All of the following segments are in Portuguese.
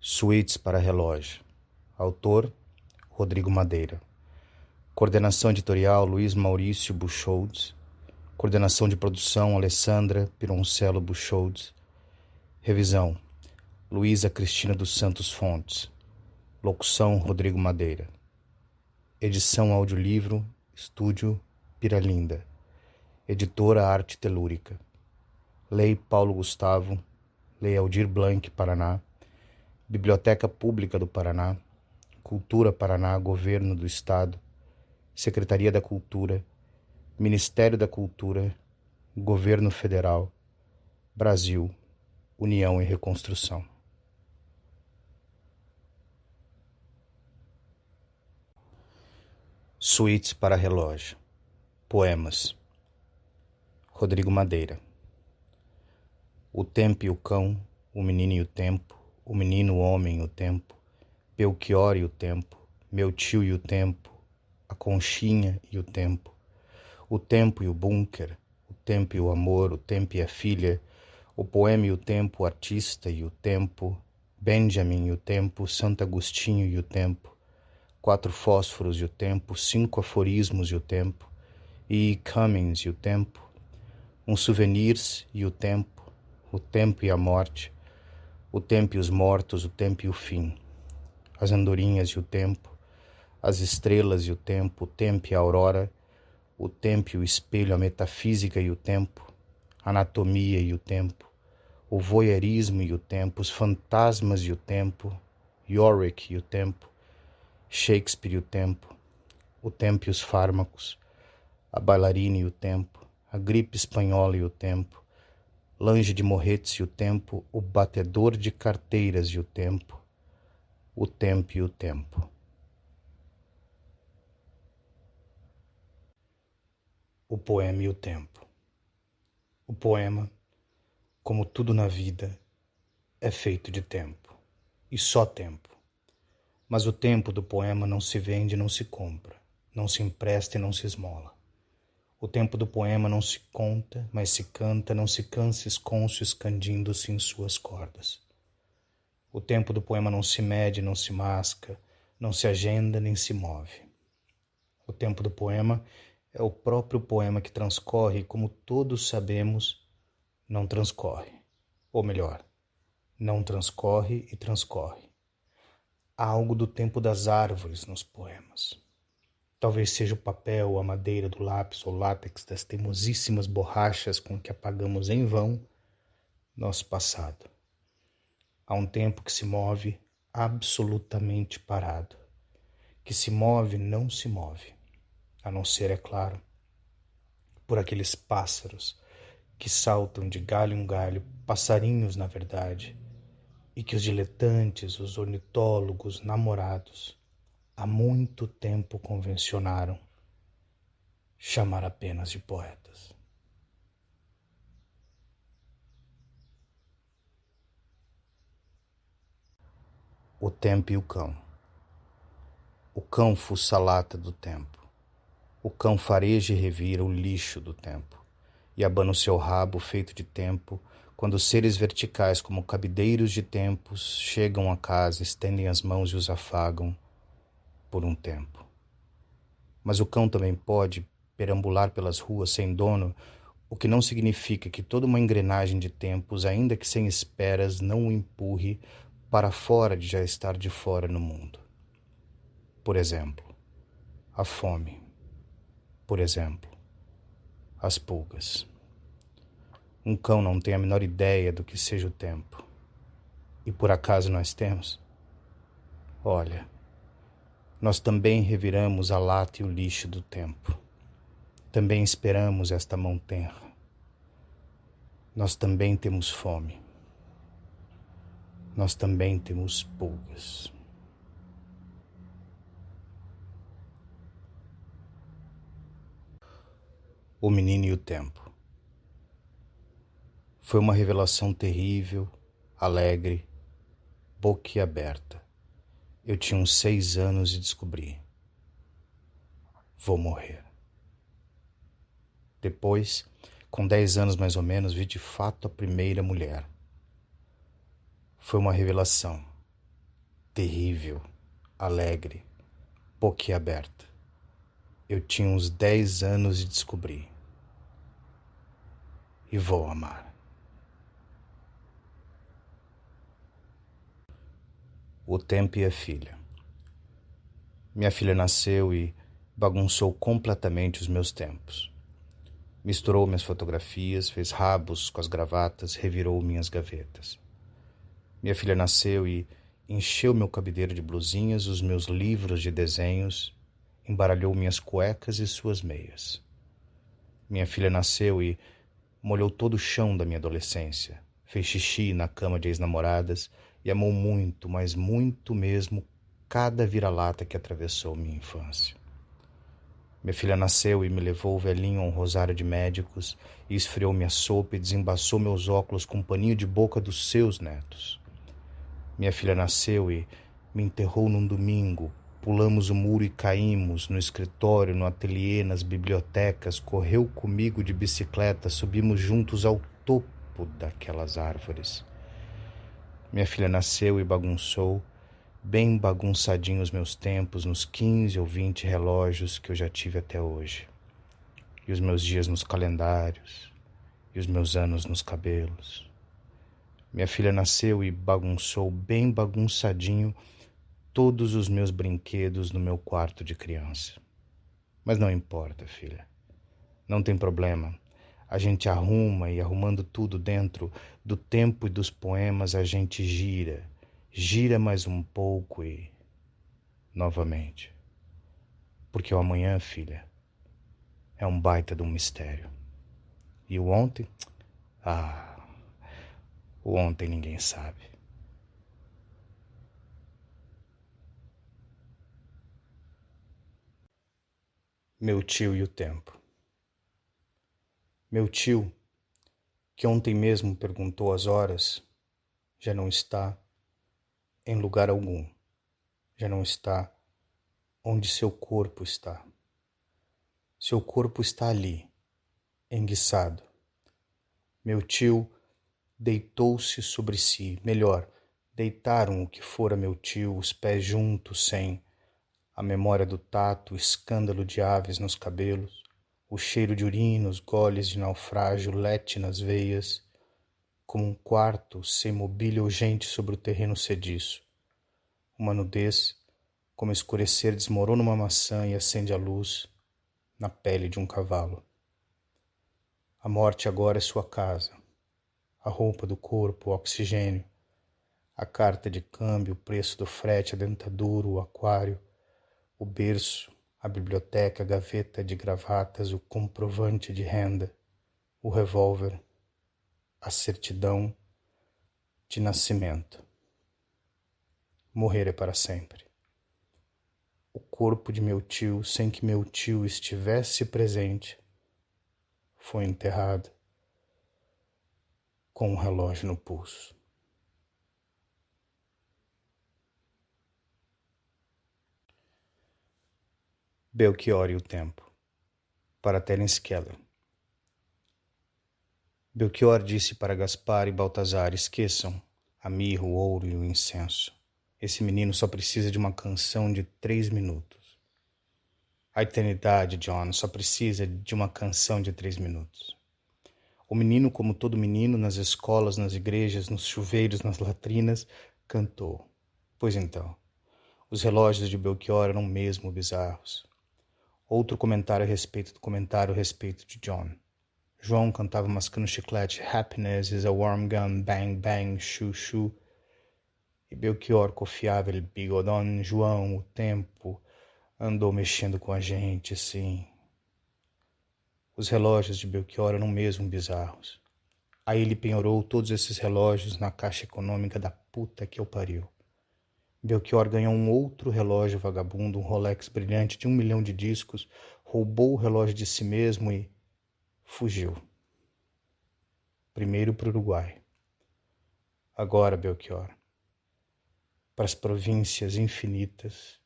Suítes para relógio. Autor, Rodrigo Madeira. Coordenação editorial, Luiz Maurício Buchholz. Coordenação de produção, Alessandra Pironcello Buchholz. Revisão, Luísa Cristina dos Santos Fontes. Locução, Rodrigo Madeira. Edição audiolivro, Estúdio Piralinda. Editora Arte Telúrica. Lei Paulo Gustavo. Lei Aldir Blanc, Paraná. Biblioteca Pública do Paraná. Cultura Paraná, Governo do Estado. Secretaria da Cultura. Ministério da Cultura. Governo Federal. Brasil. União e Reconstrução. Suítes para relógio. Poemas. Rodrigo Madeira. O tempo e o cão, o menino e o tempo, o menino, o homem e o tempo, Belchior e o tempo, meu tio e o tempo, a conchinha e o tempo e o bunker, o tempo e o amor, o tempo e a filha, o poema e o tempo, o artista e o tempo, Benjamin e o tempo, Santo Agostinho e o tempo, 4 fósforos e o tempo, 5 aforismos e o tempo, E. Cummings e o tempo, um souvenirs e o tempo e a morte, o tempo e os mortos, o tempo e o fim, as andorinhas e o tempo, as estrelas e o tempo e a aurora, o tempo e o espelho, a metafísica e o tempo, a anatomia e o tempo, o voyeurismo e o tempo, os fantasmas e o tempo, Yorick e o tempo, Shakespeare e o tempo e os fármacos, a bailarina e o tempo, a gripe espanhola e o tempo, Lange de Morretes e o tempo, o batedor de carteiras e o tempo e o tempo. O poema e o tempo. O poema, como tudo na vida, é feito de tempo, e só tempo. Mas o tempo do poema não se vende e não se compra, não se empresta e não se esmola. O tempo do poema não se conta, mas se canta, não se cansa esconso escandindo-se em suas cordas. O tempo do poema não se mede, não se masca, não se agenda nem se move. O tempo do poema é o próprio poema que transcorre e, como todos sabemos, não transcorre. Ou melhor, não transcorre e transcorre. Há algo do tempo das árvores nos poemas. Talvez seja o papel, a madeira do lápis ou látex das teimosíssimas borrachas com que apagamos em vão nosso passado. Há um tempo que se move absolutamente parado, que se move não se move, a não ser, é claro, por aqueles pássaros que saltam de galho em galho, passarinhos na verdade, e que os diletantes, os ornitólogos, namorados, há muito tempo convencionaram chamar apenas de poetas. O tempo e o cão. O cão fuça a lata do tempo. O cão fareja e revira o lixo do tempo. E abana o seu rabo feito de tempo, quando seres verticais como cabideiros de tempos chegam à casa, estendem as mãos e os afagam por um tempo. Mas o cão também pode perambular pelas ruas sem dono, o que não significa que toda uma engrenagem de tempos, ainda que sem esperas, não o empurre para fora de já estar de fora no mundo. Por exemplo, a fome. Por exemplo, as pulgas. Um cão não tem a menor ideia do que seja o tempo. E por acaso nós temos? Olha, nós também reviramos a lata e o lixo do tempo. Também esperamos esta mão tenra. Nós também temos fome. Nós também temos pulgas. O menino e o tempo. Foi uma revelação terrível, alegre, boquiaberta. Eu tinha uns 6 anos e descobri. Vou morrer. Depois, com 10 anos mais ou menos, vi de fato a primeira mulher. Foi uma revelação. terrível, alegre, boquiaberta. Eu tinha uns 10 anos e descobri. E vou amar. O tempo e a filha. Minha filha nasceu e bagunçou completamente os meus tempos. Misturou minhas fotografias, fez rabos com as gravatas, revirou minhas gavetas. Minha filha nasceu e encheu meu cabideiro de blusinhas, os meus livros de desenhos, embaralhou minhas cuecas e suas meias. Minha filha nasceu e molhou todo o chão da minha adolescência, fez xixi na cama de ex-namoradas e amou muito, mas muito mesmo, cada vira-lata que atravessou minha infância. Minha filha nasceu e me levou velhinho a um rosário de médicos e esfriou minha sopa e desembaçou meus óculos com um paninho de boca dos seus netos. Minha filha nasceu e me enterrou num domingo. Pulamos o muro e caímos no escritório, no ateliê, nas bibliotecas. Correu comigo de bicicleta, subimos juntos ao topo daquelas árvores. Minha filha nasceu e bagunçou, bem bagunçadinho os meus tempos, nos 15 ou 20 relógios que eu já tive até hoje. E os meus dias nos calendários, e os meus anos nos cabelos. Minha filha nasceu e bagunçou bem bagunçadinho todos os meus brinquedos no meu quarto de criança. Mas não importa, filha. Não tem problema. A gente arruma e arrumando tudo dentro do tempo e dos poemas a gente gira. Gira mais um pouco e... novamente. Porque o amanhã, filha, é um baita de um mistério. E o ontem? O ontem ninguém sabe. Meu tio e o tempo. Meu tio, que ontem mesmo perguntou as horas, já não está em lugar algum. Já não está onde seu corpo está. Seu corpo está ali, enguiçado. Meu tio deitou-se sobre si, melhor, deitaram o que fora meu tio, os pés juntos, sem a memória do tato, o escândalo de aves nos cabelos, o cheiro de urina, os goles de naufrágio, lete nas veias, como um quarto sem mobília ou gente sobre o terreno sediço. Uma nudez, como escurecer, desmorona uma maçã e acende a luz na pele de um cavalo. A morte agora é sua casa, a roupa do corpo, o oxigênio, a carta de câmbio, o preço do frete, a dentadura, o aquário, o berço, a biblioteca, a gaveta de gravatas, o comprovante de renda, o revólver, a certidão de nascimento. Morrer é para sempre. O corpo de meu tio, sem que meu tio estivesse presente, foi enterrado com um relógio no pulso. Belchior e o tempo. Para Terence Keller. Belchior disse para Gaspar e Baltazar: esqueçam a mirra, o ouro e o incenso. Esse menino só precisa de uma canção de 3 minutos. A eternidade, John, só precisa de uma canção de 3 minutos. O menino, como todo menino, nas escolas, nas igrejas, nos chuveiros, nas latrinas, cantou. Pois então, os relógios de Belchior eram mesmo bizarros. Outro comentário a respeito do comentário a respeito de John. João cantava mascando chiclete, Happiness is a warm gun, bang, bang, shoo, shoo. E Belchior cofiava ele bigodão. João, o tempo, andou mexendo com a gente, assim. Os relógios de Belchior eram mesmo bizarros. Aí ele penhorou todos esses relógios na caixa econômica da puta que eu pariu. Belchior ganhou um outro relógio vagabundo, um Rolex brilhante de 1 milhão de discos, roubou o relógio de si mesmo e fugiu. Primeiro para o Uruguai. Agora, Belchior, para as províncias infinitas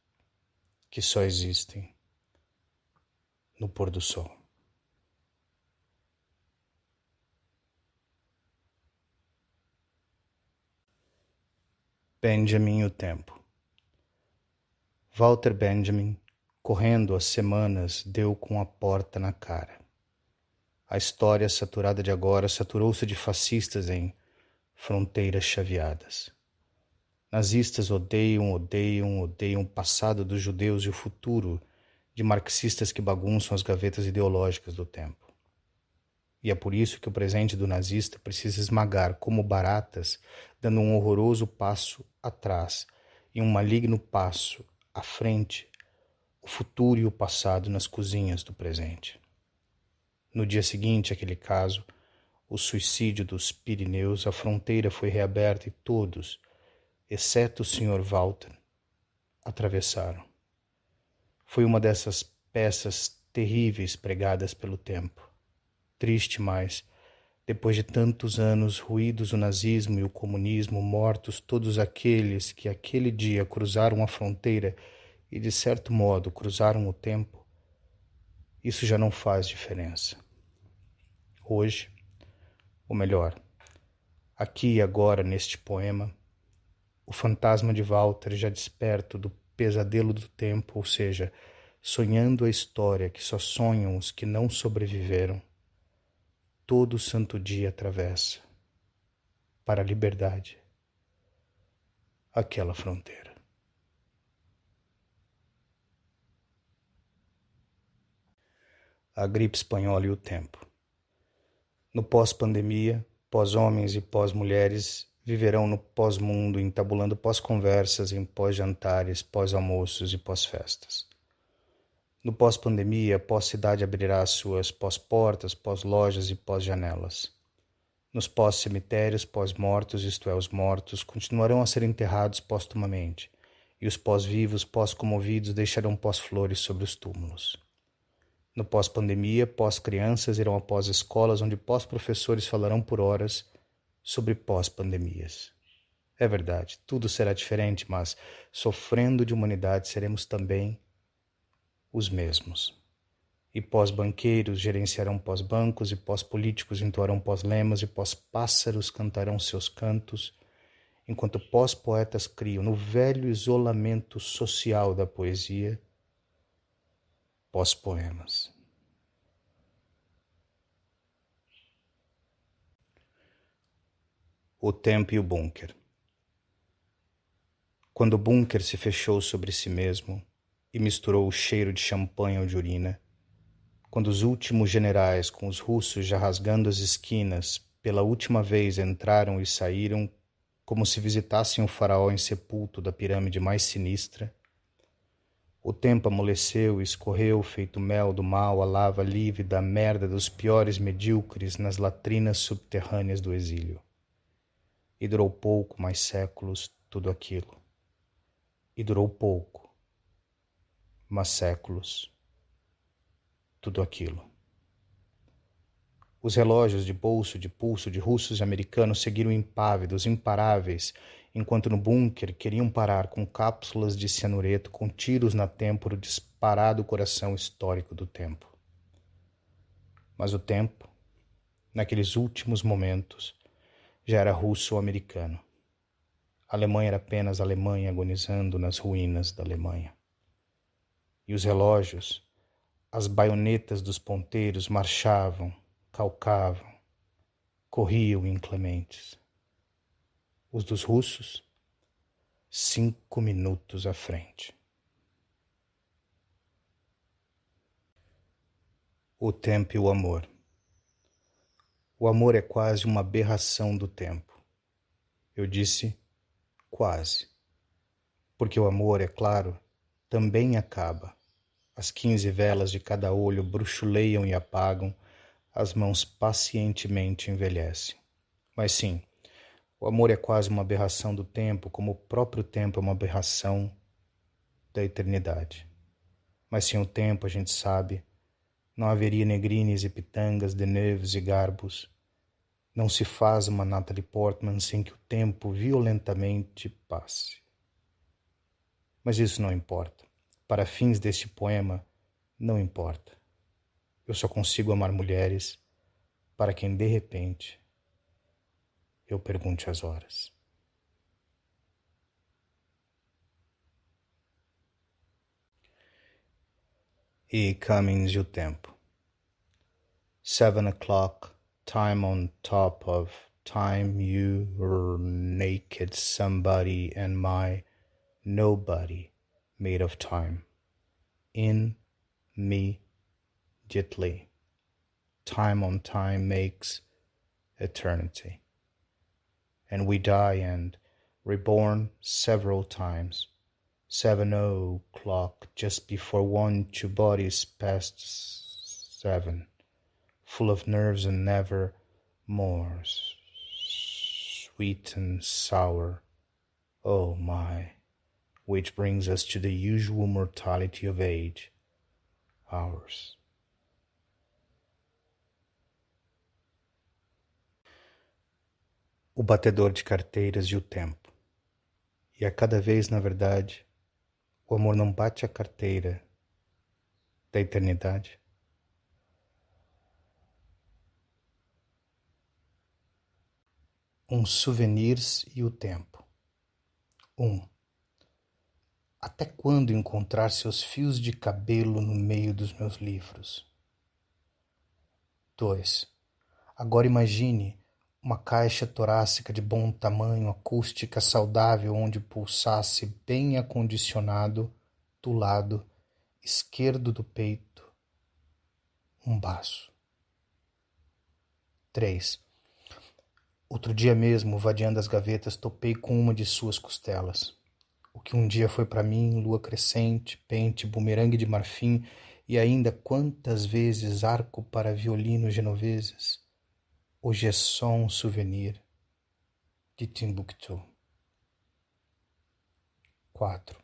que só existem no pôr do sol. Benjamin e o tempo. Walter Benjamin, correndo as semanas, deu com a porta na cara. A história saturada de agora saturou-se de fascistas em fronteiras chaveadas. Nazistas odeiam o passado dos judeus e o futuro de marxistas que bagunçam as gavetas ideológicas do tempo. E é por isso que o presente do nazista precisa esmagar como baratas, dando um horroroso passo atrás e um maligno passo à frente, o futuro e o passado nas cozinhas do presente. No dia seguinte àquele caso, o suicídio dos Pirineus, a fronteira foi reaberta e todos, exceto o Sr. Walter, atravessaram. Foi uma dessas peças terríveis pregadas pelo tempo. Triste, mas, depois de tantos anos, ruídos o nazismo e o comunismo, mortos todos aqueles que aquele dia cruzaram a fronteira e, de certo modo, cruzaram o tempo, isso já não faz diferença. Hoje, ou melhor, aqui e agora neste poema, o fantasma de Walter já desperto do pesadelo do tempo, ou seja, sonhando a história que só sonham os que não sobreviveram, todo santo dia atravessa, para a liberdade, aquela fronteira. A gripe espanhola e o tempo. No pós-pandemia, pós-homens e pós-mulheres viverão no pós-mundo, entabulando pós-conversas em pós-jantares, pós-almoços e pós-festas. No pós-pandemia, a pós-cidade abrirá as suas pós-portas, pós-lojas e pós-janelas. Nos pós-cemitérios, pós-mortos, isto é, os mortos, continuarão a ser enterrados póstumamente, e os pós-vivos, pós-comovidos, deixarão pós-flores sobre os túmulos. No pós-pandemia, pós-crianças irão a pós-escolas, onde pós-professores falarão por horas sobre pós-pandemias. É verdade, tudo será diferente, mas, sofrendo de humanidade, seremos também os mesmos. E pós-banqueiros gerenciarão pós-bancos, e pós-políticos entoarão pós-lemas, e pós-pássaros cantarão seus cantos, enquanto pós-poetas criam, no velho isolamento social da poesia, pós-poemas. O tempo e o bunker. Quando o bunker se fechou sobre si mesmo e misturou o cheiro de champanhe ao de urina, quando os últimos generais, com os russos já rasgando as esquinas, pela última vez entraram e saíram como se visitassem o faraó insepulto da pirâmide mais sinistra, o tempo amoleceu e escorreu feito mel do mal, a lava livre da merda dos piores medíocres nas latrinas subterrâneas do exílio. E durou pouco, mais séculos, tudo aquilo. E durou pouco, mas séculos, tudo aquilo. Os relógios de bolso, de pulso de russos e americanos seguiram impávidos, imparáveis, enquanto no bunker queriam parar com cápsulas de cianureto, com tiros na têmpora, o disparado coração histórico do tempo. Mas o tempo, naqueles últimos momentos, já era russo ou americano. A Alemanha era apenas a Alemanha agonizando nas ruínas da Alemanha. E os relógios, as baionetas dos ponteiros marchavam, calcavam, corriam inclementes. Os dos russos, 5 minutos à frente. O tempo e o amor. O amor é quase uma aberração do tempo. Eu disse quase, porque o amor, é claro, também acaba. As 15 velas de cada olho bruxuleiam e apagam, as mãos pacientemente envelhecem. Mas sim, o amor é quase uma aberração do tempo, como o próprio tempo é uma aberração da eternidade. Mas sem o tempo, a gente sabe, não haveria negrines e pitangas, Deneuves e Garbos. Não se faz uma Natalie Portman sem que o tempo violentamente passe. Mas isso não importa. Para fins deste poema, não importa. Eu só consigo amar mulheres para quem, de repente, eu pergunte as horas. e caminhos e o tempo. 7 o'clock, time on top of time, you're naked somebody and my nobody made of time. Immediately, time on time makes eternity. And we die and reborn several times. 7 o'clock, just before 1, 2 bodies past 7, full of nerves and never more, sweet and sour, oh my, which brings us to the usual mortality of age, ours. O batedor de carteiras e o tempo. E a cada vez, na verdade, o amor não bate a carteira da eternidade. Uns souvenirs e o tempo. 1. Até quando encontrar seus fios de cabelo no meio dos meus livros? 2. Agora imagine uma caixa torácica de bom tamanho, acústica saudável, onde pulsasse bem acondicionado do lado esquerdo do peito um baço. 3. Outro dia mesmo, vadiando as gavetas, topei com uma de suas costelas. O que um dia foi para mim lua crescente, pente, bumerangue de marfim e ainda quantas vezes arco para violinos genoveses, hoje é só um souvenir de Timbuktu. 4.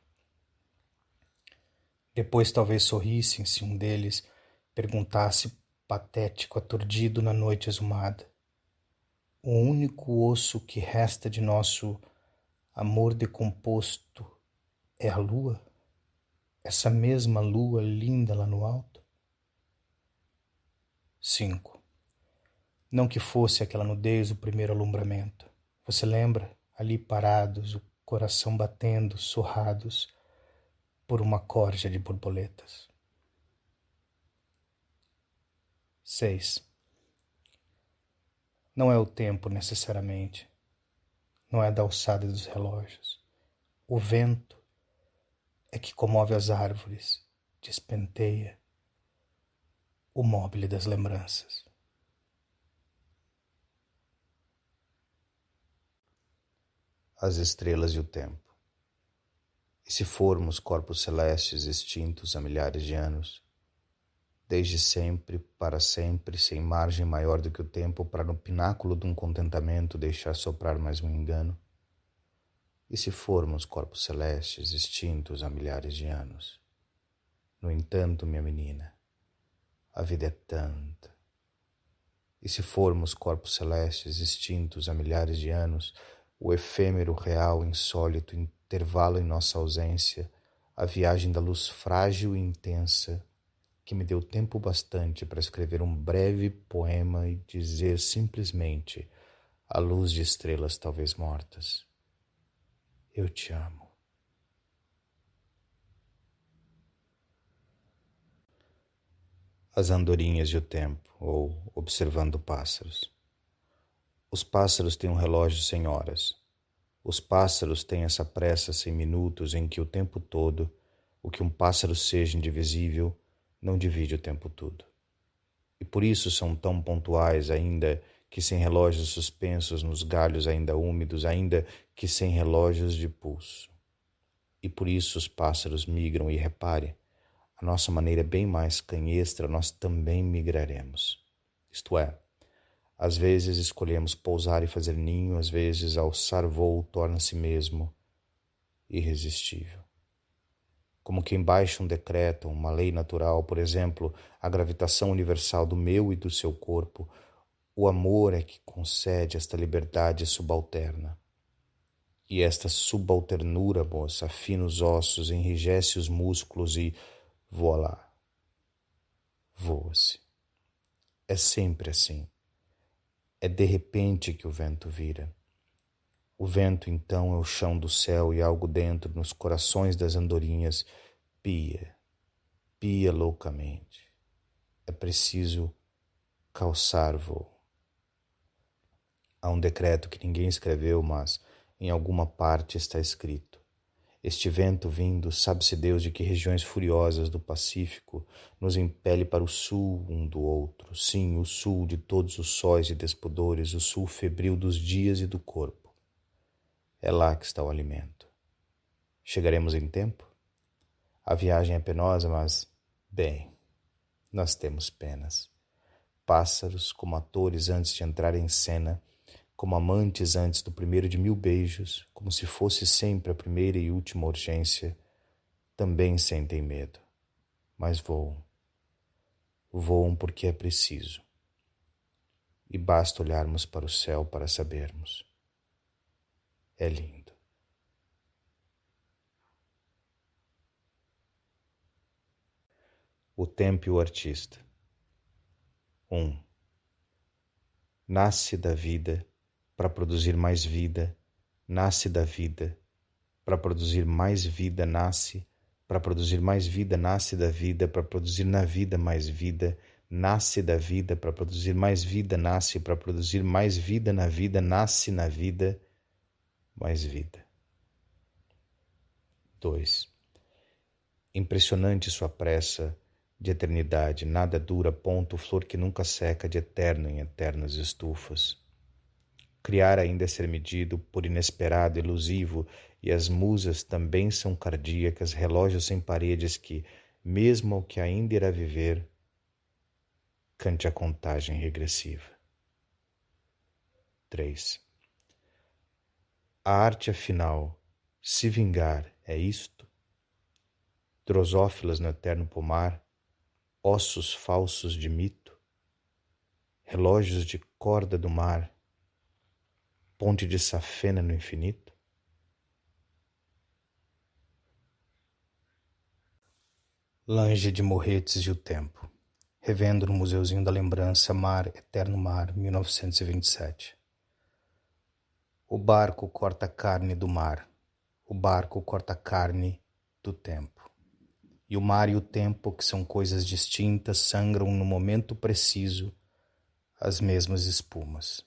Depois talvez sorrissem se um deles perguntasse patético, aturdido na noite exumada: o único osso que resta de nosso amor decomposto é a lua? Essa mesma lua linda lá no alto? 5. Não que fosse aquela nudez o primeiro alumbramento. Você lembra? Ali parados, o coração batendo, surrados por uma corja de borboletas. 6. Não é o tempo necessariamente. Não é da alçada dos relógios. O vento é que comove as árvores, despenteia o mobile das lembranças. As estrelas e o tempo. E se formos corpos celestes extintos há milhares de anos, desde sempre, para sempre, sem margem maior do que o tempo para no pináculo de um contentamento deixar soprar mais um engano? E se formos corpos celestes extintos há milhares de anos? No entanto, minha menina, a vida é tanta. E se formos corpos celestes extintos há milhares de anos, o efêmero, real, insólito intervalo em nossa ausência, a viagem da luz frágil e intensa, que me deu tempo bastante para escrever um breve poema e dizer simplesmente, à luz de estrelas talvez mortas: eu te amo. As andorinhas e o tempo, ou observando pássaros. Os pássaros têm um relógio sem horas. Os pássaros têm essa pressa sem minutos em que o tempo todo, o que um pássaro seja indivisível, não divide o tempo todo. E por isso são tão pontuais, ainda que sem relógios suspensos nos galhos ainda úmidos, ainda que sem relógios de pulso. E por isso os pássaros migram, e repare, a nossa maneira é bem mais canhestra, nós também migraremos. Isto é, às vezes escolhemos pousar e fazer ninho, às vezes alçar voo torna-se mesmo irresistível. Como quem baixa um decreto, uma lei natural, por exemplo, a gravitação universal do meu e do seu corpo, o amor é que concede esta liberdade subalterna. E esta subalternura, moça, afina os ossos, enrijece os músculos e, voilá, voa-se. É sempre assim. É de repente que o vento vira. O vento, então, é o chão do céu e algo dentro, nos corações das andorinhas, pia, arrepia loucamente. É preciso calçar voo. Há um decreto que ninguém escreveu, mas em alguma parte está escrito. Este vento vindo, sabe-se Deus de que regiões furiosas do Pacífico, nos impele para o sul um do outro. Sim, o sul de todos os sóis e despudores, o sul febril dos dias e do corpo. É lá que está o alimento. Chegaremos em tempo? A viagem é penosa, mas, bem, nós temos penas. Pássaros como atores antes de entrar em cena, como amantes antes do primeiro de 1000 beijos, como se fosse sempre a primeira e última urgência, também sentem medo, mas voam. Voam porque é preciso. E basta olharmos para o céu para sabermos. É lindo. O tempo e o artista. 1. Nasce da vida para produzir mais vida, nasce da vida para produzir mais vida, nasce para produzir mais vida, nasce da vida para produzir na vida mais vida, nasce da vida para produzir mais vida, nasce para produzir mais vida na vida, nasce na vida mais vida. 2. Impressionante sua pressa de eternidade, nada dura, ponto, flor que nunca seca, de eterno em eternas estufas. Criar ainda é ser medido por inesperado, elusivo, e as musas também são cardíacas, relógios sem paredes que, mesmo ao que ainda irá viver, cante a contagem regressiva. 3. A arte, afinal, se vingar, é isto? Drosófilas no eterno pomar, ossos falsos de mito, relógios de corda do mar, ponte de safena no infinito? Lange de Morretes e o Tempo. Revendo no Museuzinho da Lembrança, Mar, Eterno Mar, 1927. O barco corta a carne do mar, o barco corta a carne do tempo. E o mar e o tempo, que são coisas distintas, sangram no momento preciso as mesmas espumas.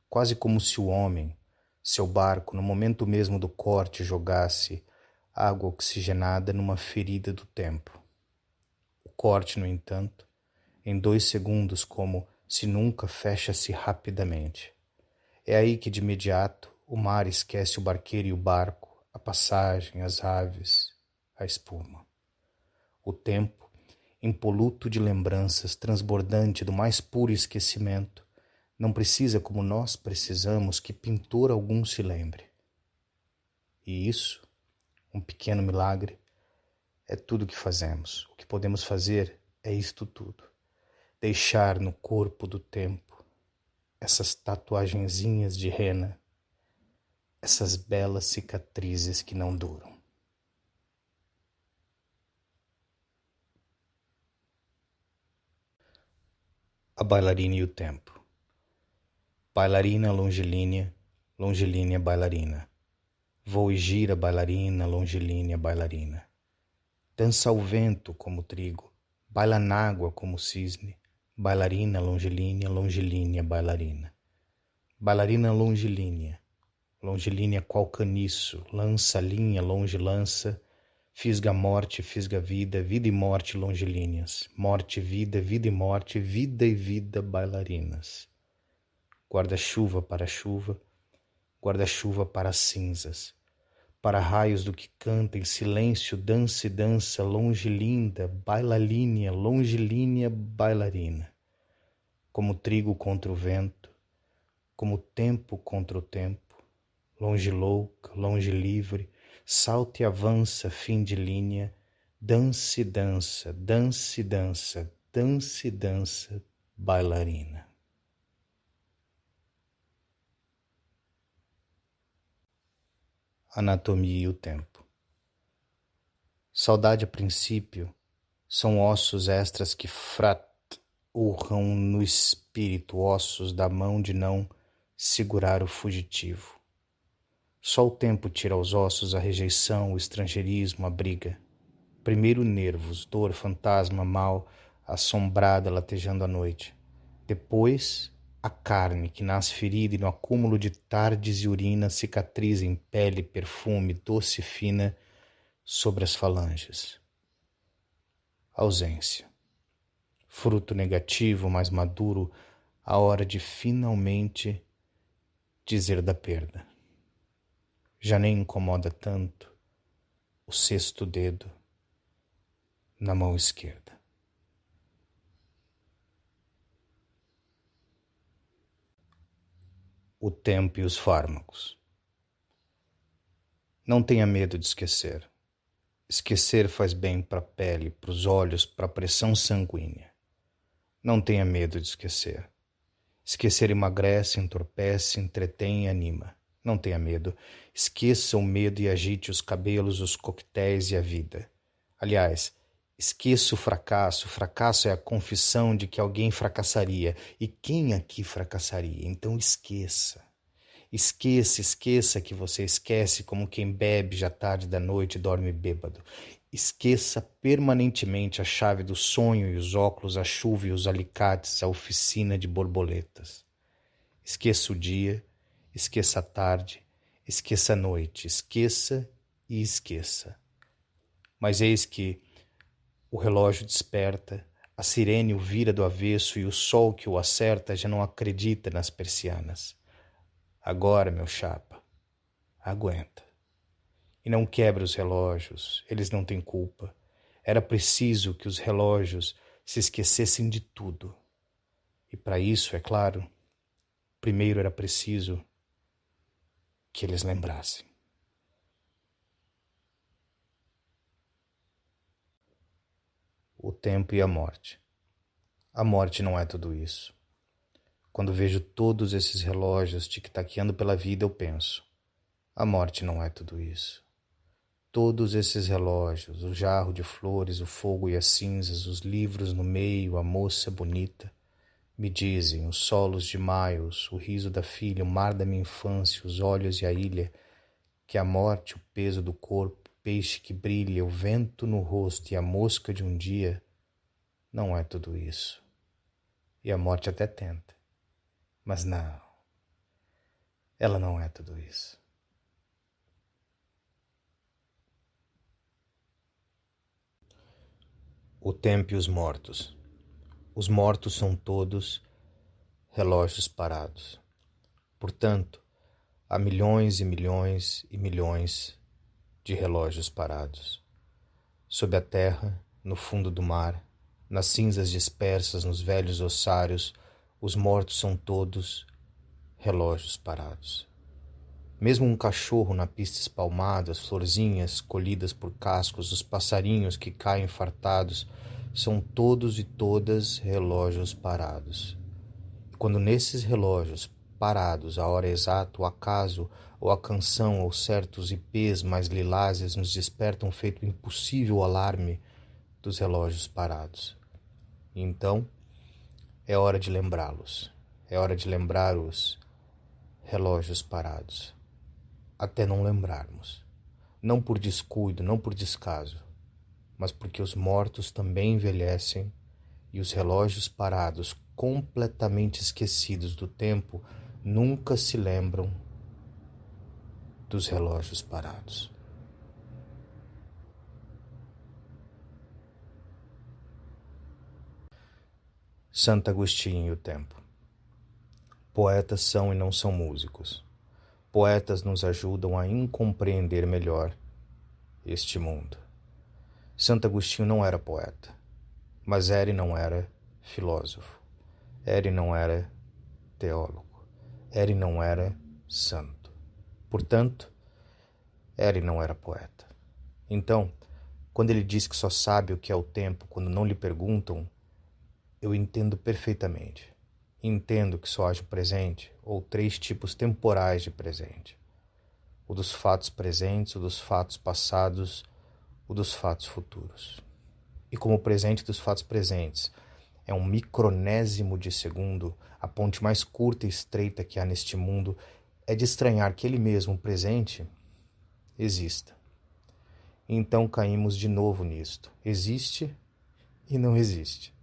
Quase como se o homem, seu barco, no momento mesmo do corte, jogasse água oxigenada numa ferida do tempo. O corte, no entanto, em 2 segundos, como se nunca, fecha-se rapidamente. É aí que de imediato o mar esquece o barqueiro e o barco, a passagem, as aves, a espuma. O tempo, impoluto de lembranças, transbordante do mais puro esquecimento, não precisa, como nós precisamos, que pintor algum se lembre. E isso, um pequeno milagre, é tudo o que fazemos. O que podemos fazer é isto tudo. Deixar no corpo do tempo essas tatuagenzinhas de rena, essas belas cicatrizes que não duram. A bailarina e o tempo. Bailarina longilínea, longilínea bailarina. Voa e gira bailarina, longilínea bailarina. Dança ao vento como trigo, baila na água como cisne. Bailarina longilínea, longilínea bailarina. Bailarina longilínea, longilínea qual caniço, lança linha, longe lança, fisga morte, fisga vida, vida e morte longilíneas, morte, vida e morte, vida e vida bailarinas. Guarda-chuva para chuva, guarda-chuva para cinzas, para raios do que canta em silêncio, dança e dança, longilinda, bailalínea, longilínea bailarina. Como trigo contra o vento, como tempo contra o tempo, longe louca, longe livre, salta e avança, fim de linha, dança e dança, dança e dança, dança e dança, bailarina. Anatomia e o tempo. Saudade a princípio são ossos extras que urram no espírito, ossos da mão de não segurar o fugitivo. Só o tempo tira aos ossos a rejeição, o estrangeirismo, a briga. Primeiro nervos, dor, fantasma, mal, assombrada, latejando à noite. Depois, a carne que nasce ferida e no acúmulo de tardes e urina cicatriza em pele, perfume, doce e fina sobre as falanges. Ausência. Fruto negativo, mais maduro, a hora de finalmente dizer da perda. Já nem incomoda tanto o sexto dedo na mão esquerda. O tempo e os fármacos. Não tenha medo de esquecer. Esquecer faz bem para a pele, para os olhos, para a pressão sanguínea. Não tenha medo de esquecer. Esquecer emagrece, entorpece, entretém e anima. Não tenha medo. Esqueça o medo e agite os cabelos, os coquetéis e a vida. Aliás, esqueça o fracasso. O fracasso é a confissão de que alguém fracassaria. E quem aqui fracassaria? Então esqueça. Esqueça que você esquece, como quem bebe já tarde da noite e dorme bêbado. Esqueça permanentemente a chave do sonho e os óculos, a chuva e os alicates, a oficina de borboletas. Esqueça o dia, esqueça a tarde, esqueça a noite, esqueça e esqueça. Mas eis que o relógio desperta, a sirene o vira do avesso e o sol que o acerta já não acredita nas persianas. Agora, meu chapa, aguenta. E não quebre os relógios, eles não têm culpa. Era preciso que os relógios se esquecessem de tudo. E para isso, é claro, primeiro era preciso que eles lembrassem. O tempo e a morte. A morte não é tudo isso. Quando vejo todos esses relógios tic-taqueando pela vida, eu penso, a morte não é tudo isso. Todos esses relógios, o jarro de flores, o fogo e as cinzas, os livros no meio, a moça bonita, me dizem os solos de Miles, o riso da filha, o mar da minha infância, os olhos e a ilha, que a morte, o peso do corpo, o peixe que brilha, o vento no rosto e a mosca de um dia, não é tudo isso. E a morte até tenta, mas não, ela não é tudo isso. O tempo e os mortos. Os mortos são todos relógios parados. Portanto, há milhões e milhões e milhões de relógios parados. Sob a terra, no fundo do mar, nas cinzas dispersas nos velhos ossários, os mortos são todos relógios parados. Mesmo um cachorro na pista espalmada, as florzinhas colhidas por cascos, os passarinhos que caem fartados, são todos e todas relógios parados. E quando nesses relógios parados, a hora exata, o acaso, ou a canção, ou certos ipês mais lilazes nos despertam feito impossível o alarme dos relógios parados. E então, é hora de lembrá-los. É hora de lembrar os relógios parados. Até não lembrarmos. Não por descuido, não por descaso, mas porque os mortos também envelhecem e os relógios parados, completamente esquecidos do tempo, nunca se lembram dos relógios parados. Santo Agostinho e o tempo. Poetas são e não são músicos. Poetas nos ajudam a incompreender melhor este mundo. Santo Agostinho não era poeta, mas era e não era filósofo. Era e não era teólogo. Era e não era santo. Portanto, era e não era poeta. Então, quando ele diz que só sabe o que é o tempo quando não lhe perguntam, eu entendo perfeitamente. Entendo que só haja o presente ou 3 tipos temporais de presente. O dos fatos presentes, o dos fatos passados, o dos fatos futuros. E como o presente dos fatos presentes é um micronésimo de segundo, a ponte mais curta e estreita que há neste mundo, é de estranhar que ele mesmo, o presente, exista. Então caímos de novo nisto. Existe e não existe.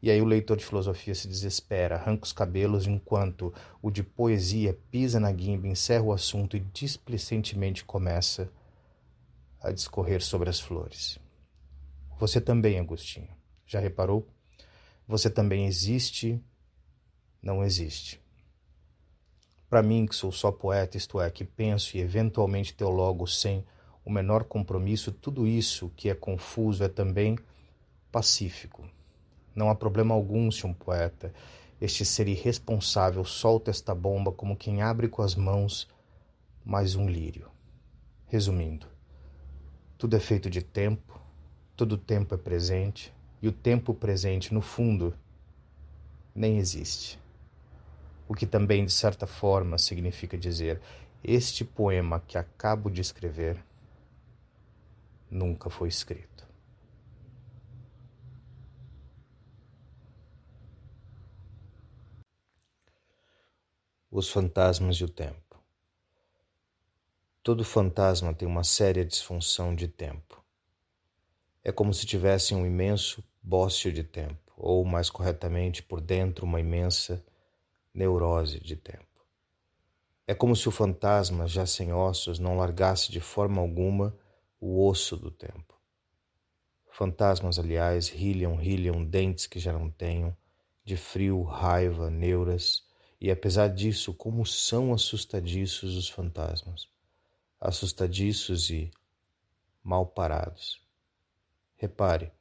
E aí o leitor de filosofia se desespera, arranca os cabelos, enquanto o de poesia pisa na guimba, encerra o assunto e displicentemente começa a discorrer sobre as flores. Você também, Agostinho, já reparou? Você também existe, não existe. Para mim, que sou só poeta, isto é, que penso e eventualmente teologo sem o menor compromisso, tudo isso que é confuso é também pacífico. Não há problema algum se um poeta, este ser irresponsável, solta esta bomba como quem abre com as mãos mais um lírio. Resumindo, tudo é feito de tempo, todo tempo é presente, e o tempo presente, no fundo, nem existe. O que também, de certa forma, significa dizer: este poema que acabo de escrever nunca foi escrito. Os fantasmas e o tempo. Todo fantasma tem uma séria disfunção de tempo. É como se tivesse um imenso bócio de tempo, ou, mais corretamente, por dentro, uma imensa neurose de tempo. É como se o fantasma, já sem ossos, não largasse de forma alguma o osso do tempo. Fantasmas, aliás, rilham dentes que já não tenham, de frio, raiva, neuras, e apesar disso, como são assustadiços os fantasmas. Assustadiços e mal parados. Repare,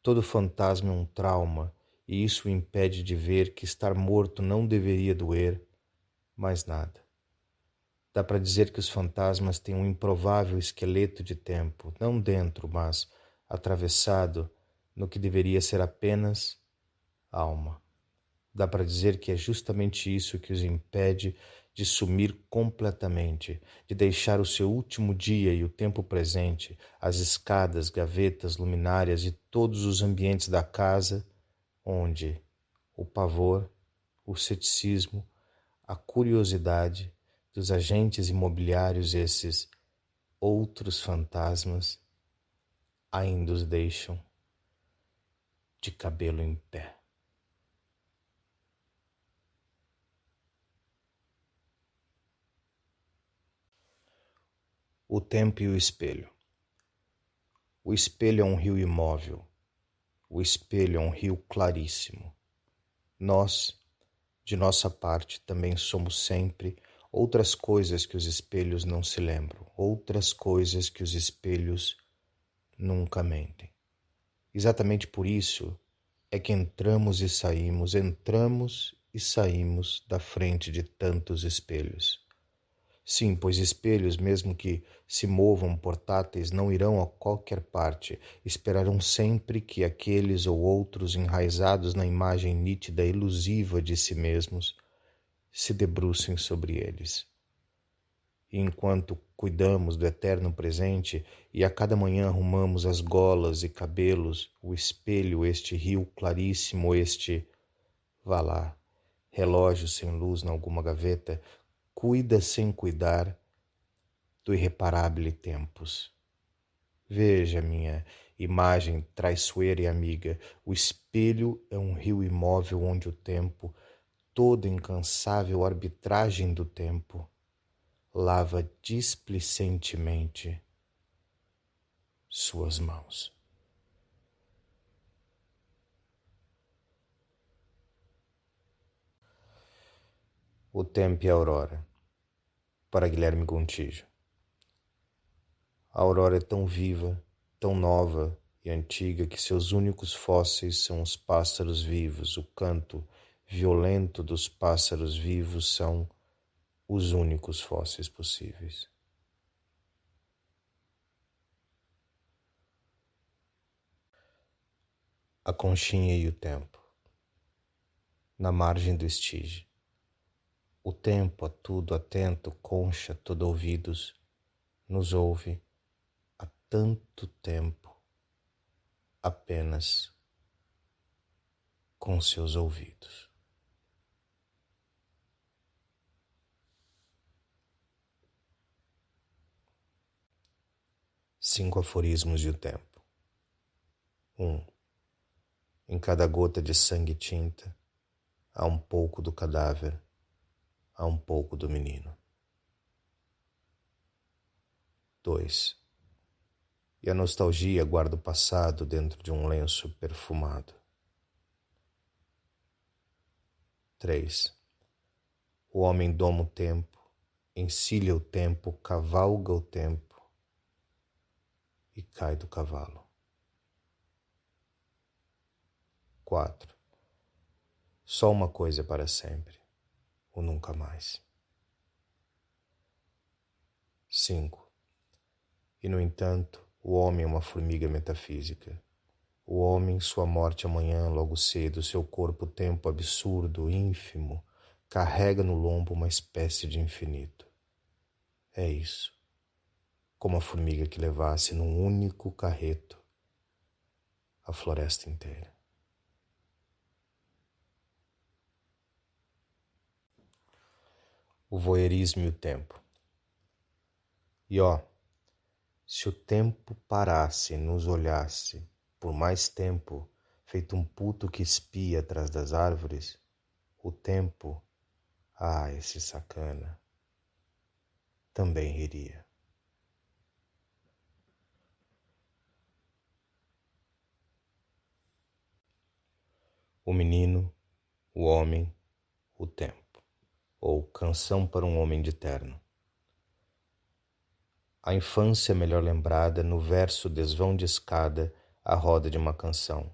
todo fantasma é um trauma, e isso o impede de ver que estar morto não deveria doer mais nada. Dá para dizer que os fantasmas têm um improvável esqueleto de tempo, não dentro, mas atravessado no que deveria ser apenas alma. Dá para dizer que é justamente isso que os impede de sumir completamente, de deixar o seu último dia e o tempo presente, as escadas, gavetas, luminárias e todos os ambientes da casa onde o pavor, o ceticismo, a curiosidade dos agentes imobiliários, esses outros fantasmas, ainda os deixam de cabelo em pé. O tempo e o espelho. O espelho é um rio imóvel. O espelho é um rio claríssimo. Nós, de nossa parte, também somos sempre outras coisas que os espelhos não se lembram, outras coisas que os espelhos nunca mentem. Exatamente por isso é que entramos e saímos da frente de tantos espelhos. Sim, pois espelhos, mesmo que se movam portáteis, não irão a qualquer parte, esperarão sempre que aqueles ou outros enraizados na imagem nítida e ilusiva de si mesmos se debrucem sobre eles. E enquanto cuidamos do eterno presente e a cada manhã arrumamos as golas e cabelos, o espelho, este rio claríssimo, este, vá lá, relógio sem luz em alguma gaveta, cuida sem cuidar do irreparável tempos. Veja, minha imagem traiçoeira e amiga, o espelho é um rio imóvel onde o tempo, toda incansável arbitragem do tempo, lava displicentemente suas mãos. O tempo e a aurora, para Guilherme Gontijo. A aurora é tão viva, tão nova e antiga que seus únicos fósseis são os pássaros vivos. O canto violento dos pássaros vivos são os únicos fósseis possíveis. A conchinha e o tempo. Na margem do Estige. O tempo, a tudo atento, concha, todo ouvidos, nos ouve há tanto tempo, apenas com seus ouvidos. 5 aforismos de o tempo. 1. Em cada gota de sangue e tinta, há um pouco do cadáver, há um pouco do menino. 2. E a nostalgia guarda o passado dentro de um lenço perfumado. 3. O homem doma o tempo, encilha o tempo, cavalga o tempo e cai do cavalo. 4. Só uma coisa é para sempre, o nunca mais. 5. E no entanto, o homem é uma formiga metafísica. O homem, sua morte amanhã, logo cedo, seu corpo, tempo absurdo, ínfimo, carrega no lombo uma espécie de infinito. É isso, como a formiga que levasse num único carreto a floresta inteira. O voyeurismo e o tempo. E se o tempo parasse e nos olhasse por mais tempo, feito um puto que espia atrás das árvores, o tempo, esse sacana, também riria. O menino, o homem, o tempo, ou Canção para um Homem de Terno. A infância melhor lembrada no verso desvão de escada à roda de uma canção.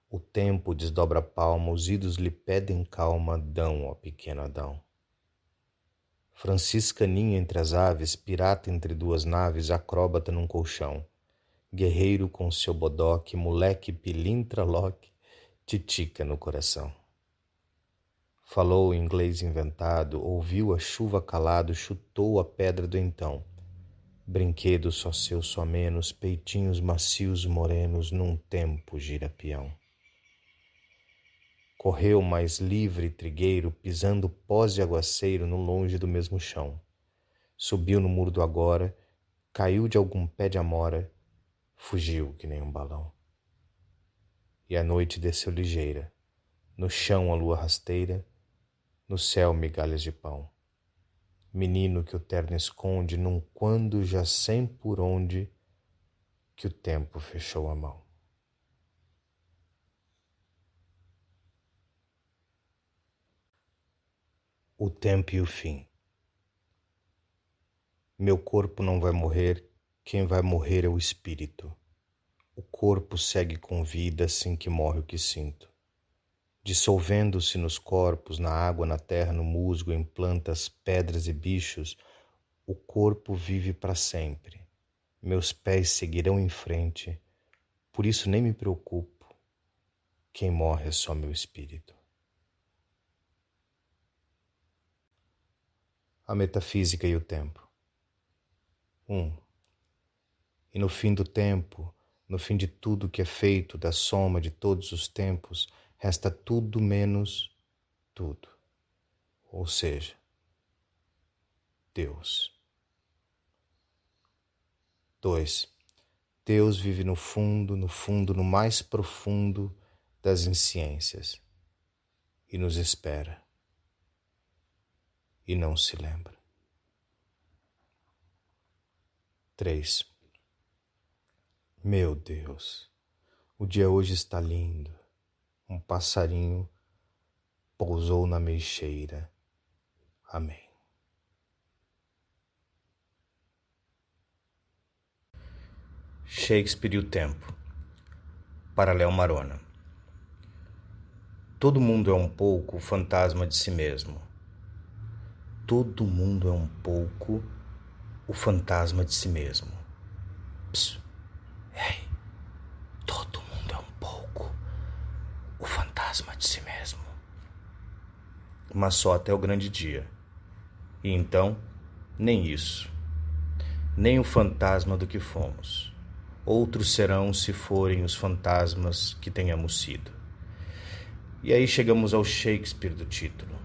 O tempo desdobra a palma, os idos lhe pedem calma, dão ao pequeno Adão. Francisca ninha entre as aves, pirata entre duas naves, acróbata num colchão. Guerreiro com seu bodoque, moleque pilintra loque, titica no coração. Falou o inglês inventado, ouviu a chuva calado, chutou a pedra do então. Brinquedo só seu, só menos, peitinhos macios morenos, num tempo gira peão. Correu mais livre trigueiro, pisando pós de aguaceiro no longe do mesmo chão. Subiu no muro do agora, caiu de algum pé de amora, fugiu que nem um balão. E a noite desceu ligeira, no chão a lua rasteira, no céu migalhas de pão. Menino que o terno esconde, num quando já sem por onde, que o tempo fechou a mão. O tempo e o fim. Meu corpo não vai morrer, quem vai morrer é o espírito. O corpo segue com vida assim que morre o que sinto. Dissolvendo-se nos corpos, na água, na terra, no musgo, em plantas, pedras e bichos, o corpo vive para sempre. Meus pés seguirão em frente, por isso nem me preocupo. Quem morre é só meu espírito. A metafísica e o tempo. 1. E no fim do tempo, no fim de tudo que é feito, da soma de todos os tempos, resta tudo menos tudo. Ou seja, Deus. 2. Deus vive no fundo, no mais profundo das insciências e nos espera e não se lembra. 3. Meu Deus, o dia hoje está lindo. Um passarinho pousou na meixeira. Amém. Shakespeare e o tempo. Para Léo Marona. Todo mundo é um pouco o fantasma de si mesmo. Todo mundo é um pouco o fantasma de si mesmo. Psst. Ei, todo mundo é um pouco o fantasma de si mesmo. Mas só até o grande dia. E então, nem isso. Nem o fantasma do que fomos. Outros serão se forem os fantasmas que tenhamos sido. E aí chegamos ao Shakespeare do título.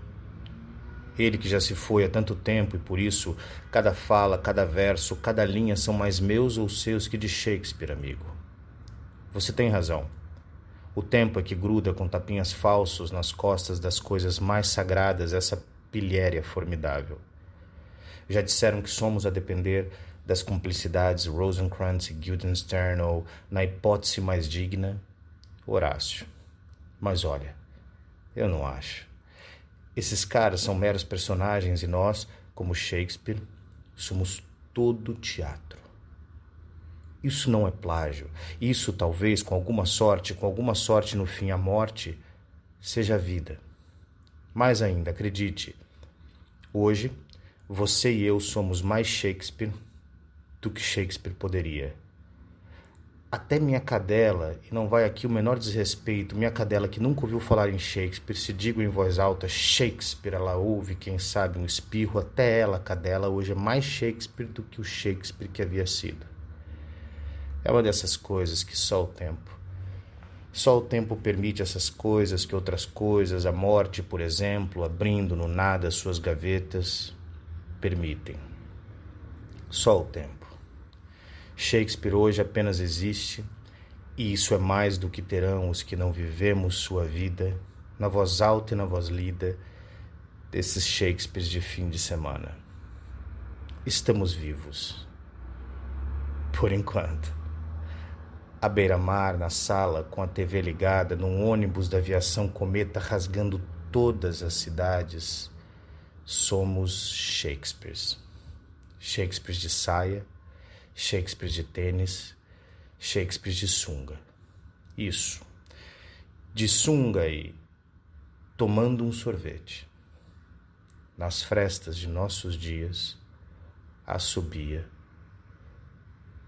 Ele que já se foi há tanto tempo e por isso cada fala, cada verso, cada linha são mais meus ou seus que de Shakespeare, amigo. Você tem razão. O tempo é que gruda com tapinhas falsos nas costas das coisas mais sagradas essa pilhéria formidável. Já disseram que somos a depender das cumplicidades Rosencrantz e Guildenstern ou, na hipótese mais digna, Horácio. Mas olha, eu não acho. Esses caras são meros personagens e nós, como Shakespeare, somos todo teatro. Isso não é plágio. Isso, talvez, com alguma sorte no fim, a morte, seja a vida. Mais ainda, acredite, hoje, você e eu somos mais Shakespeare do que Shakespeare poderia. Até minha cadela, e não vai aqui o menor desrespeito, minha cadela que nunca ouviu falar em Shakespeare, se digo em voz alta Shakespeare, ela ouve, quem sabe, um espirro, até ela, cadela, hoje é mais Shakespeare do que o Shakespeare que havia sido. É uma dessas coisas que só o tempo permite essas coisas que outras coisas, a morte, por exemplo, abrindo no nada suas gavetas, permitem. Só o tempo. Shakespeare hoje apenas existe, e isso é mais do que terão os que não vivemos sua vida, na voz alta e na voz lida, desses Shakespeares de fim de semana. Estamos vivos. Por enquanto. À beira-mar, na sala, com a TV ligada, num ônibus da aviação Cometa rasgando todas as cidades, somos Shakespeares. Shakespeares de saia, Shakespeares de tênis, Shakespeares de sunga. Isso. De sunga e tomando um sorvete. Nas frestas de nossos dias, assobia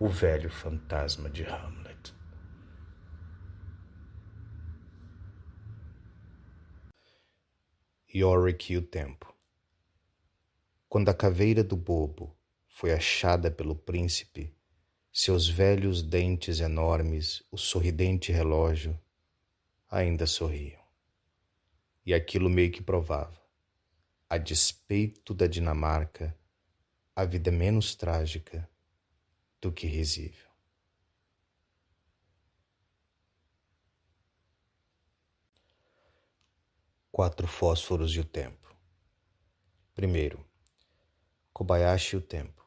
o velho fantasma de Hamlet. Yorick e o tempo. Quando a caveira do bobo foi achada pelo príncipe, seus velhos dentes enormes, o sorridente relógio, ainda sorriam. E aquilo meio que provava, a despeito da Dinamarca, a vida menos trágica do que risível. Quatro fósforos e o tempo. Primeiro, Kobayashi e o tempo.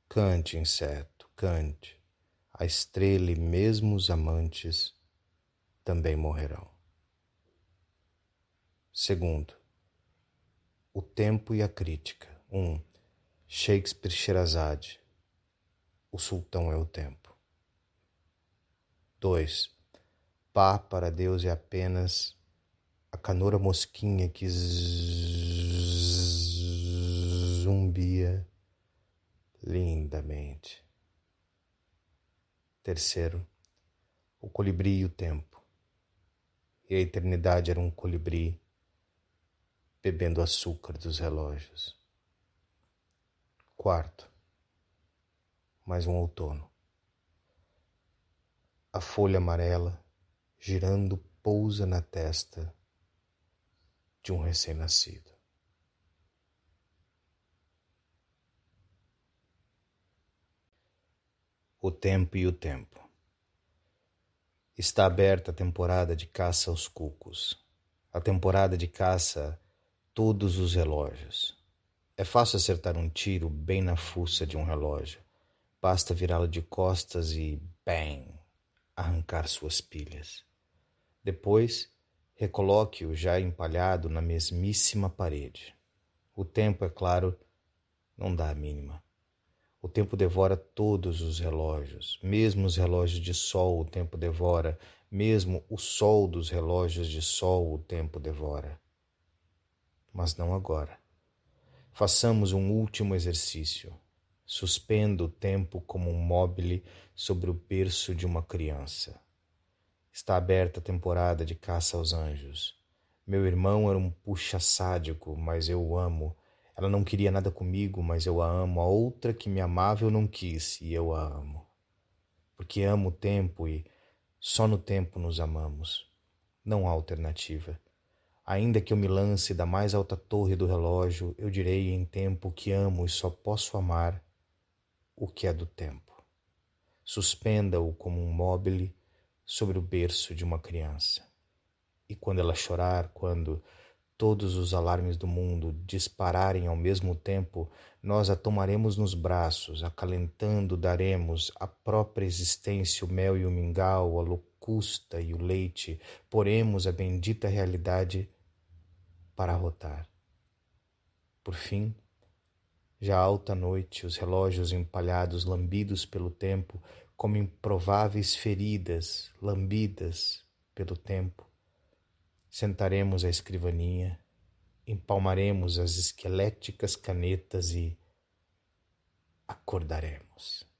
Cante, inseto, cante. A estrela e mesmo os amantes também morrerão. Segundo, o tempo e a crítica. Shakespeare Sherazade. O sultão é o tempo. 2. Pá para Deus é apenas a canoura mosquinha que zumbia lindamente. Terceiro, o colibri e o tempo. E a eternidade era um colibri bebendo açúcar dos relógios. Quarto, mais um outono. A folha amarela, girando, pousa na testa de um recém-nascido. O tempo e o tempo. Está aberta a temporada de caça aos cucos. A temporada de caça todos os relógios. É fácil acertar um tiro bem na fuça de um relógio. Basta virá-lo de costas e, bang, arrancar suas pilhas. Depois, recoloque-o já empalhado na mesmíssima parede. O tempo, é claro, não dá a mínima. O tempo devora todos os relógios, mesmo os relógios de sol o tempo devora, mesmo o sol dos relógios de sol o tempo devora. Mas não agora. Façamos um último exercício. Suspenda o tempo como um móbile sobre o berço de uma criança. Está aberta a temporada de caça aos anjos. Meu irmão era um puxa sádico, mas eu o amo. Ela não queria nada comigo, mas eu a amo. A outra que me amava eu não quis, e eu a amo. Porque amo o tempo e só no tempo nos amamos. Não há alternativa. Ainda que eu me lance da mais alta torre do relógio, eu direi em tempo que amo e só posso amar o que é do tempo. Suspenda-o como um móbile sobre o berço de uma criança. E quando ela chorar, quando todos os alarmes do mundo dispararem ao mesmo tempo, nós a tomaremos nos braços, acalentando, daremos à própria existência o mel e o mingau, a locusta e o leite, poremos a bendita realidade para arrotar. Por fim, já alta noite, os relógios empalhados, lambidos pelo tempo, como improváveis feridas lambidas pelo tempo, sentaremos à escrivaninha, empalmaremos as esqueléticas canetas e acordaremos.